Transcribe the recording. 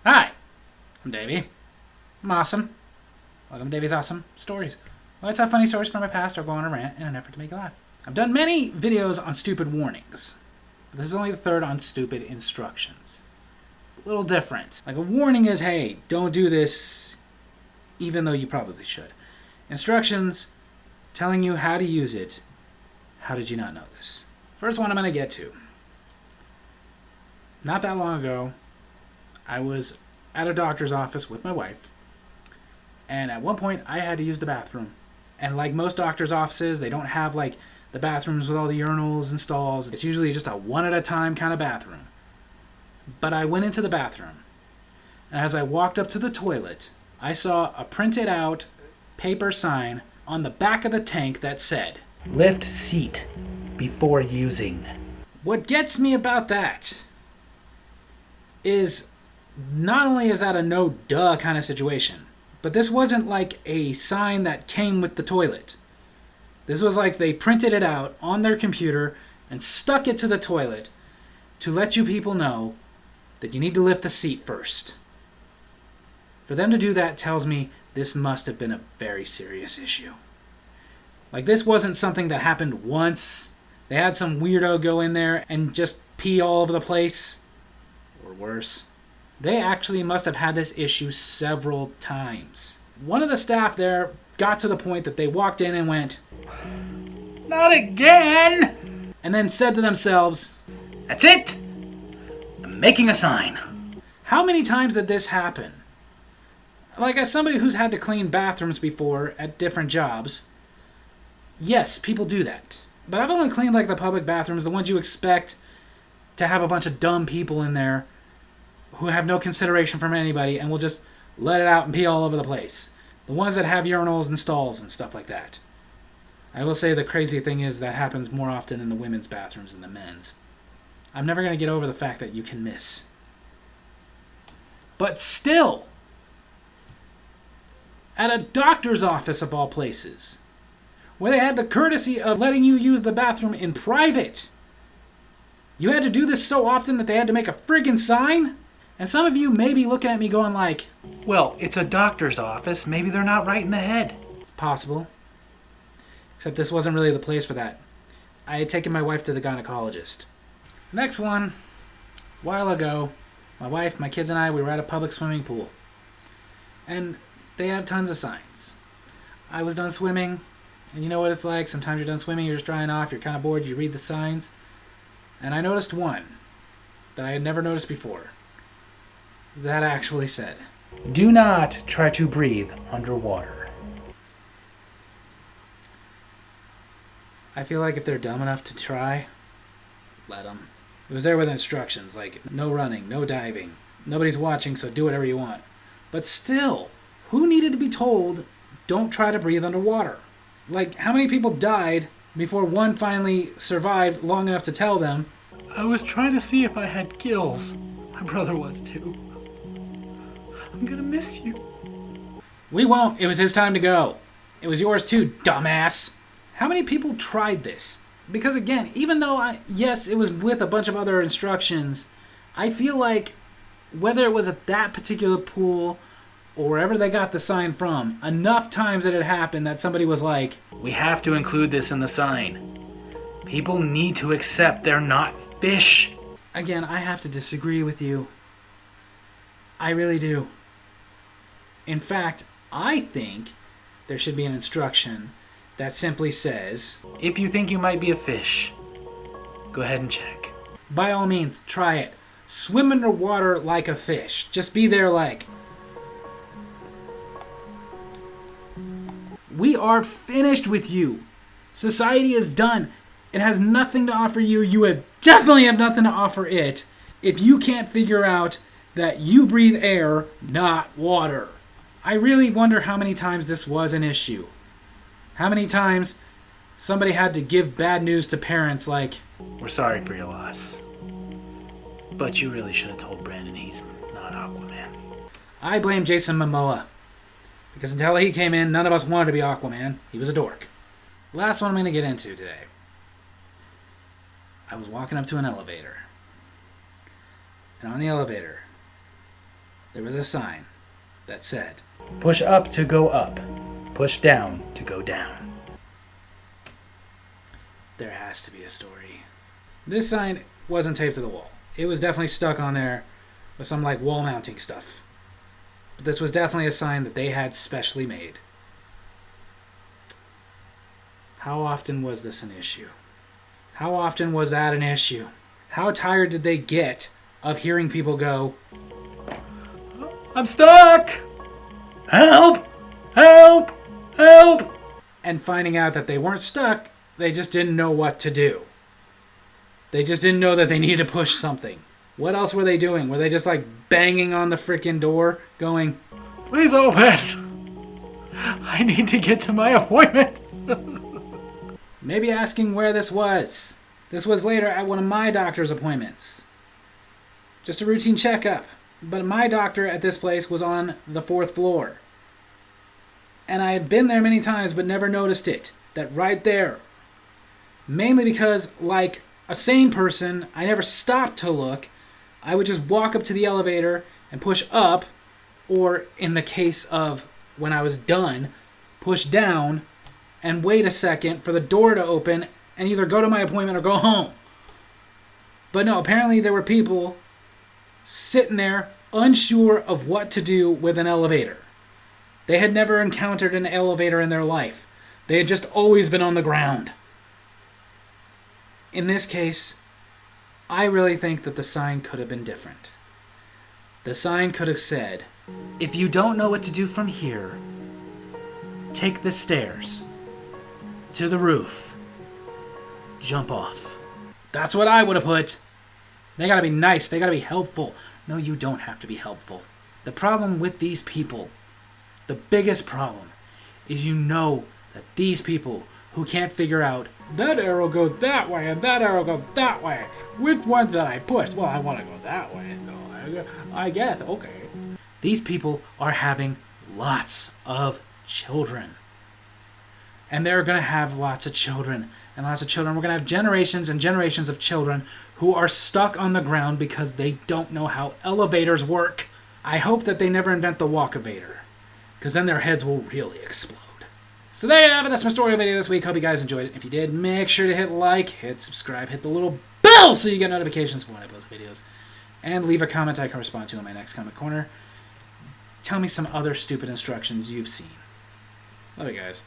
Hi, I'm Davy. I'm awesome. Welcome to Davy's Awesome Stories. Well, I tell funny stories from my past or go on a rant in an effort to make you laugh. I've done many videos on stupid warnings, but this is only the third on stupid instructions. It's a little different. Like a warning is, hey, don't do this, even though you probably should. Instructions, telling you how to use it. How did you not know this? First one I'm going to get to. Not that long ago, I was at a doctor's office with my wife, and at one point I had to use the bathroom. And like most doctor's offices, they don't have like the bathrooms with all the urinals and stalls. It's usually just a one at a time kind of bathroom. But I went into the bathroom, and as I walked up to the toilet, I saw a printed out paper sign on the back of the tank that said, "Lift seat before using." What gets me about that is not only is that a no duh kind of situation, but this wasn't like a sign that came with the toilet. This was like they printed it out on their computer and stuck it to the toilet to let you people know that you need to lift the seat first. For them to do that tells me this must have been a very serious issue. Like, this wasn't something that happened once. They had some weirdo go in there and just pee all over the place. Or worse. They actually must have had this issue several times. One of the staff there got to the point that they walked in and went, "Not again!" and then said to themselves, "That's it! I'm making a sign." how many times did this happen? Like, as somebody who's had to clean bathrooms before at different jobs, yes, people do that. But I've only cleaned like the public bathrooms, the ones you expect to have a bunch of dumb people in there who have no consideration from anybody and will just let it out and pee all over the place. The ones that have urinals and stalls and stuff like that. I will say the crazy thing is that happens more often in the women's bathrooms than the men's. I'm never going to get over the fact that you can miss. But still, at a doctor's office of all places, where they had the courtesy of letting you use the bathroom in private, you had to do this so often that they had to make a friggin' sign? And some of you may be looking at me going like, Well, it's a doctor's office. Maybe they're not right in the head. it's possible. Except this wasn't really the place for that. I had taken my wife to the gynecologist. Next one. A while ago, my wife, my kids, and I, we were at a public swimming pool. And they have tons of signs. I was done swimming, and you know what it's like. Sometimes you're done swimming, you're just drying off, you're kind of bored, you read the signs. And I noticed one that I had never noticed before. That actually said, "Do not try to breathe underwater." I feel like if they're dumb enough to try, let them. It was there with instructions, like no running, no diving. Nobody's watching, so do whatever you want. But still, who needed to be told, don't try to breathe underwater? Like, how many people died before one finally survived long enough to tell them, "I was trying to see if I had gills. My brother was too. I'm gonna miss you." we won't, it was his time to go. It was yours too, dumbass. How many people tried this? Because again, even though yes, it was with a bunch of other instructions, I feel like whether it was at that particular pool or wherever they got the sign from, enough times it had happened that somebody was like, "We have to include this in the sign. People need to accept they're not fish." again, I have to disagree with you. I really do. In fact, I think there should be an instruction that simply says, If you think you might be a fish, go ahead and check. by all means, try it. Swim underwater like a fish. Just be there like, we are finished with you. Society is done. It has nothing to offer you. You definitely have nothing to offer it if you can't figure out that you breathe air, not water. I really wonder how many times this was an issue. How many times somebody had to give bad news to parents like, "We're sorry for your loss, but you really should have told Brandon he's not Aquaman." I blame Jason Momoa. Because until he came in, none of us wanted to be Aquaman. He was a dork. Last one I'm going to get into today. I was walking up to an elevator. And on the elevator, there was a sign that said, "Push up to go up. Push down to go down." there has to be a story. This sign wasn't taped to the wall. It was definitely stuck on there with some like wall mounting stuff. But this was definitely a sign that they had specially made. How often was this an issue? How often was that an issue? How tired did they get of hearing people go, "I'm stuck! Help! Help! Help!" and finding out that they weren't stuck, they just didn't know what to do. They just didn't know that they needed to push something. What else were they doing? Were they just like banging on the freaking door going, "Please open! I need to get to my appointment." maybe asking where this was? This was later at one of my doctor's appointments. Just a routine checkup. But my doctor at this place was on the 4th floor. And I had been there many times but never noticed it. That right there. Mainly because, like a sane person, I never stopped to look. I would just walk up to the elevator and push up, or in the case of when I was done, push down and wait a second for the door to open and either go to my appointment or go home. But no, apparently there were people sitting there unsure of what to do with an elevator. They had never encountered an elevator in their life. They had just always been on the ground. In this case, I really think that the sign could have been different. The sign could have said, if you don't know what to do from here, take the stairs to the roof, jump off. That's what I would have put. They gotta be nice, they gotta be helpful. No, you don't have to be helpful. The problem with these people, the biggest problem, is you know that these people who can't figure out that arrow goes that way and that arrow goes that way, which one did I push? Well, I want to go that way, so I guess, okay. These people are having lots of children. And they're going to have lots of children and lots of children. We're going to have generations and generations of children who are stuck on the ground because they don't know how elevators work. I hope that they never invent the walk-avator, because then their heads will really explode. So there you have it. That's my story video this week. Hope you guys enjoyed it. If you did, make sure to hit like, hit subscribe, hit the little bell so you get notifications for when I post videos. And leave a comment I can respond to in my next comment corner. Tell me some other stupid instructions you've seen. Love you guys.